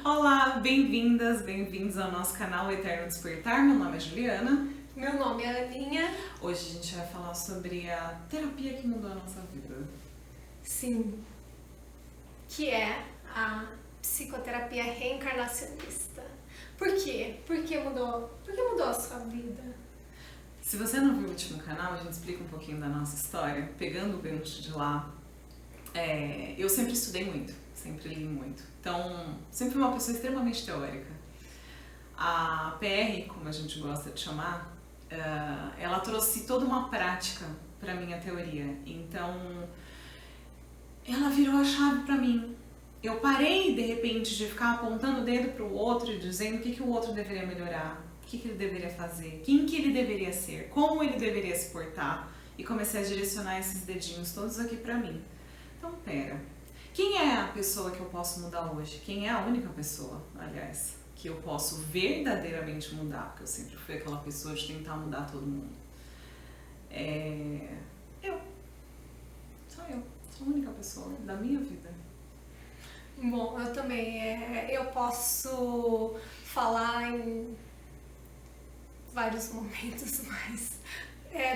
Olá, bem-vindas, bem-vindos ao nosso canal Eterno Despertar. Meu nome é Juliana. Meu nome é Aninha. Hoje a gente vai falar sobre a terapia que mudou a nossa vida. Sim, que é a psicoterapia reencarnacionista. Por quê? Por que mudou a sua vida? Se você não viu o último canal, a gente explica um pouquinho da nossa história. Pegando o gancho de lá, eu sempre estudei muito, sempre li muito. Então, sempre fui uma pessoa extremamente teórica. A PR, como a gente gosta de chamar, ela trouxe toda uma prática para minha teoria. Então, ela virou a chave para mim. Eu parei, de repente, de ficar apontando o dedo para o outro e dizendo o que o outro deveria melhorar, o que ele deveria fazer, quem que ele deveria ser, como ele deveria se portar, e comecei a direcionar esses dedinhos todos aqui para mim. Então, pera, quem é a pessoa que eu posso mudar hoje? Quem é a única pessoa, aliás, que eu posso verdadeiramente mudar? Porque eu sempre fui aquela pessoa de tentar mudar todo mundo. Eu. Só eu. Sou a única pessoa da minha vida. Bom, eu também. Eu posso falar em vários momentos, mas...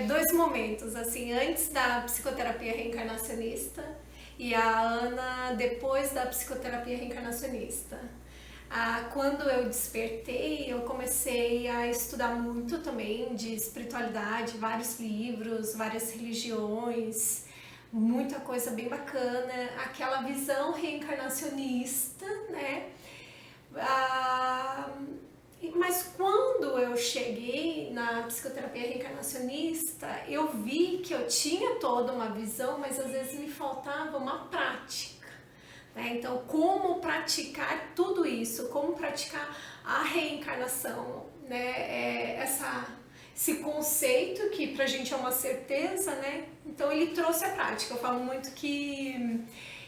dois momentos, assim, antes da psicoterapia reencarnacionista e a Ana depois da psicoterapia reencarnacionista. Quando eu despertei, eu comecei a estudar muito também de espiritualidade, vários livros, várias religiões, muita coisa bem bacana, aquela visão reencarnacionista, né? Mas quando eu cheguei na psicoterapia reencarnacionista, eu vi que eu tinha toda uma visão, mas às vezes me faltava uma prática, né? Então, como praticar tudo isso, como praticar a reencarnação, né? Esse conceito que pra gente é uma certeza, né? Então, ele trouxe a prática. Eu falo muito que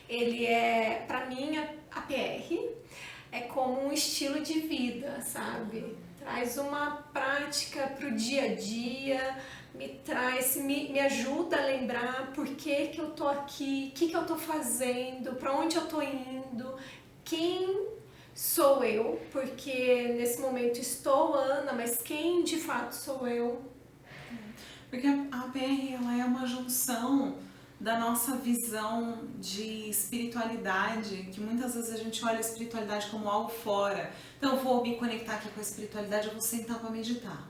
ele é, pra mim, a PR é como um estilo de vida, sabe? Traz uma prática pro dia a dia, me ajuda a lembrar por que eu tô aqui, o que eu tô fazendo, para onde eu tô indo, quem sou eu, porque nesse momento estou Ana, mas quem de fato sou eu? Porque a PR, ela é uma junção da nossa visão de espiritualidade, que muitas vezes a gente olha a espiritualidade como algo fora. Então eu vou me conectar aqui com a espiritualidade, eu vou sentar para meditar.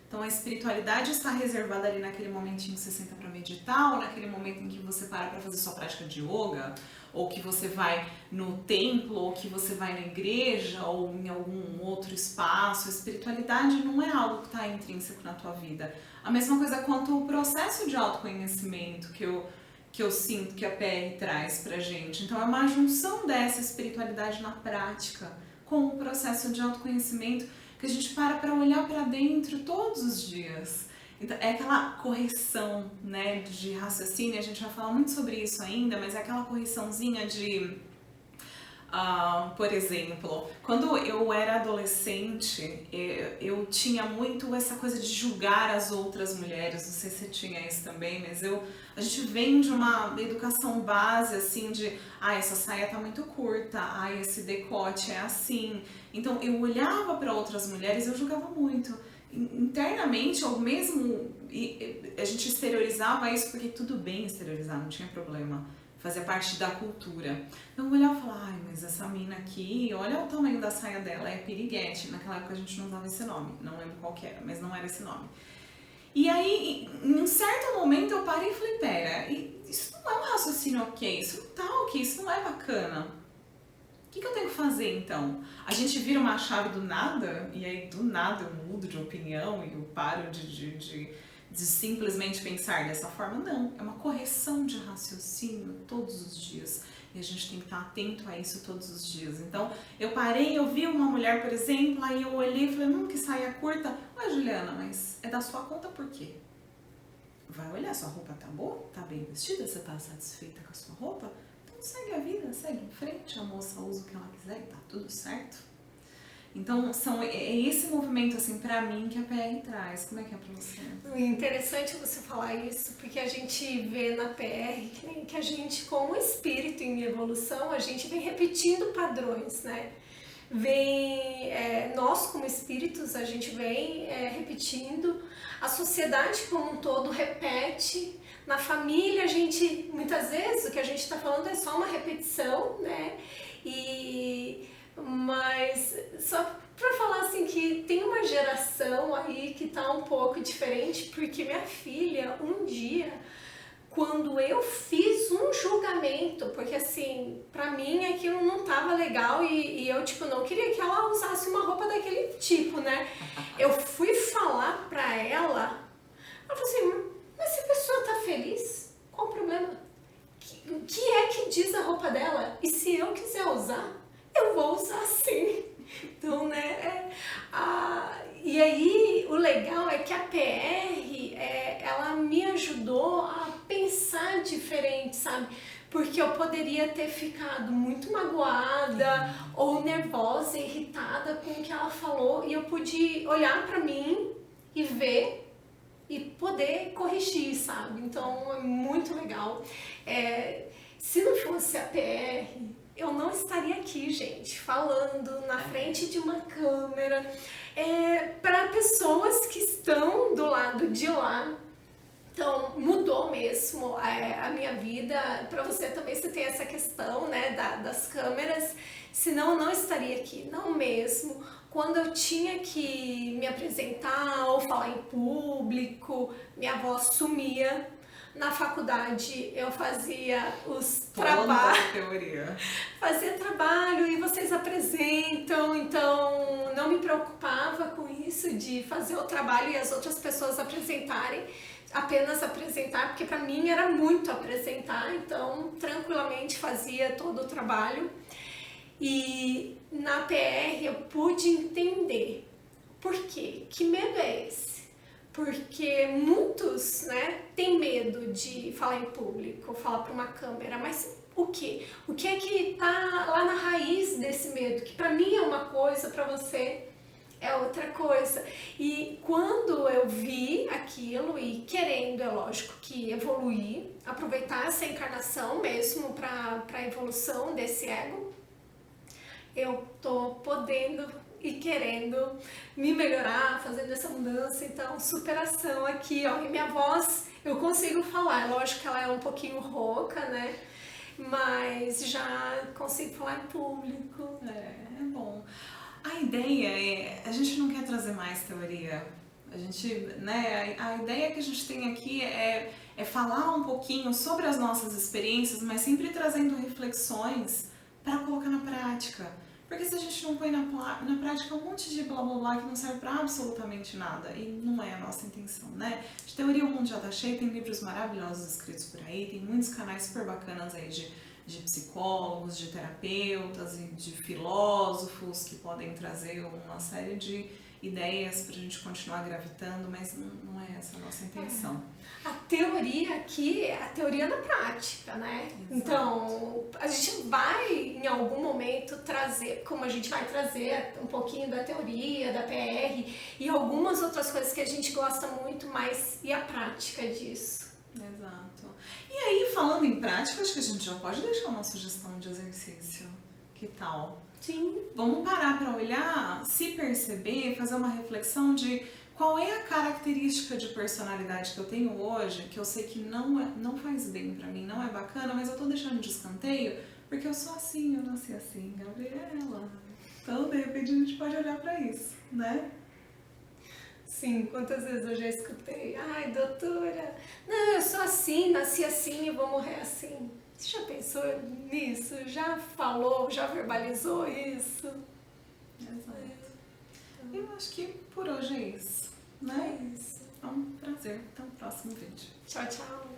Então a espiritualidade está reservada ali naquele momentinho que você senta para meditar, ou naquele momento em que você para fazer sua prática de yoga, ou que você vai no templo, ou que você vai na igreja, ou em algum outro espaço. A espiritualidade não é algo que está intrínseco na tua vida. A mesma coisa quanto o processo de autoconhecimento que eu sinto que a PR traz pra gente. Então é uma junção dessa espiritualidade na prática com o processo de autoconhecimento que a gente para olhar para dentro todos os dias. Então, é aquela correção, né, de raciocínio, a gente vai falar muito sobre isso ainda, mas é aquela correçãozinha de... por exemplo, quando eu era adolescente, eu tinha muito essa coisa de julgar as outras mulheres, não sei se você tinha isso também, mas a gente vem de uma educação base, assim, de essa saia tá muito curta, esse decote é assim. Então eu olhava para outras mulheres e eu julgava muito. Internamente, ou mesmo a gente exteriorizava isso porque tudo bem exteriorizar, não tinha problema. Fazia parte da cultura. Então eu olhava e falava, mas essa mina aqui, olha o tamanho da saia dela, é piriguete. Naquela época a gente não usava esse nome, não lembro qual que era, mas não era esse nome. E aí, em um certo momento eu parei e falei, pera, isso não é um raciocínio ok, isso não tá ok, isso não é bacana. O que eu tenho que fazer então? A gente vira uma chave do nada, e aí do nada eu mudo de opinião e eu paro de simplesmente pensar dessa forma? Não, é uma correção de raciocínio todos os dias. E a gente tem que estar atento a isso todos os dias. Então, eu parei, eu vi uma mulher, por exemplo, aí eu olhei e falei, que saia curta. Ué, Juliana, mas é da sua conta por quê? Vai olhar, sua roupa tá boa? Tá bem vestida? Você tá satisfeita com a sua roupa? Então segue a vida, segue em frente. A moça usa o que ela quiser e tá tudo certo. Então, é esse movimento, assim, pra mim, que a PR traz. Como é que é pra você? É interessante você falar isso, porque a gente vê na PR que a gente, como espírito em evolução, a gente vem repetindo padrões, né? nós como espíritos, a gente vem repetindo, a sociedade como um todo repete, na família a gente, muitas vezes, o que a gente está falando é só uma repetição, né? Mas só para falar assim que tem uma geração aí que tá um pouco diferente, porque minha filha, um dia, quando eu fiz um julgamento, porque assim, pra mim aquilo não tava legal e eu, tipo, não queria que ela usasse uma roupa daquele tipo, né? Eu fui falar pra ela falou assim, mas se a pessoa tá feliz, qual o problema? O que é que diz a roupa dela? E se eu quiser usar, eu vou usar sim. Então, né, e aí o legal é que a PR, ela me ajudou a pensar diferente, sabe? Porque eu poderia ter ficado muito magoada ou nervosa, irritada com o que ela falou e eu pude olhar pra mim e ver e poder corrigir, sabe? Então é muito legal. Se não fosse a PR, eu não estaria aqui, gente, falando na frente de uma câmera para pessoas que estão do lado de lá. Então, mudou mesmo a minha vida. Para você também, você tem essa questão, né, das câmeras. Senão, eu não estaria aqui, não mesmo. Quando eu tinha que me apresentar ou falar em público, minha voz sumia. Na faculdade eu fazia os trabalhos, fazia trabalho e vocês apresentam, então não me preocupava com isso de fazer o trabalho e as outras pessoas apresentarem, apenas apresentar, porque para mim era muito apresentar, então tranquilamente fazia todo o trabalho. E na PR eu pude entender por quê, que medo é esse? Porque muitos, né, têm medo de falar em público, falar para uma câmera, mas o quê? O que é que tá lá na raiz desse medo? Que para mim é uma coisa, para você é outra coisa. E quando eu vi aquilo e querendo, é lógico, que evoluir, aproveitar essa encarnação mesmo para a evolução desse ego, eu tô podendo e querendo me melhorar, fazendo essa mudança, então superação aqui, ó, e minha voz eu consigo falar, lógico que ela é um pouquinho rouca, né, mas já consigo falar em público. É bom. A ideia a gente não quer trazer mais teoria, a gente, né, a ideia que a gente tem aqui é falar um pouquinho sobre as nossas experiências, mas sempre trazendo reflexões para colocar na prática. Porque se a gente não põe na prática um monte de blá blá blá que não serve pra absolutamente nada, e não é a nossa intenção, né? De teoria o mundo já tá cheio, tem livros maravilhosos escritos por aí, tem muitos canais super bacanas aí de psicólogos, de terapeutas e de filósofos que podem trazer uma série de ideias pra gente continuar gravitando, mas não é essa a nossa intenção. A teoria aqui é a teoria na prática, né? Exato. Então, a gente vai em algum momento trazer, como a gente vai trazer um pouquinho da teoria, da PR e algumas outras coisas que a gente gosta muito, mas e a prática disso? Exato. E aí, falando em prática, acho que a gente já pode deixar uma sugestão de exercício. Que tal? Sim. Vamos parar para olhar, se perceber, fazer uma reflexão de qual é a característica de personalidade que eu tenho hoje, que eu sei que não faz bem pra mim, não é bacana, mas eu tô deixando de escanteio, porque eu sou assim, eu nasci assim, Gabriela. Então, de repente, a gente pode olhar pra isso, né? Sim, quantas vezes eu já escutei, ai, doutora, não, eu sou assim, nasci assim e vou morrer assim. Você já pensou nisso? Já falou, já verbalizou isso? Exato. Eu acho que por hoje é isso, né? É isso. É um prazer. Até o próximo vídeo. Tchau, tchau.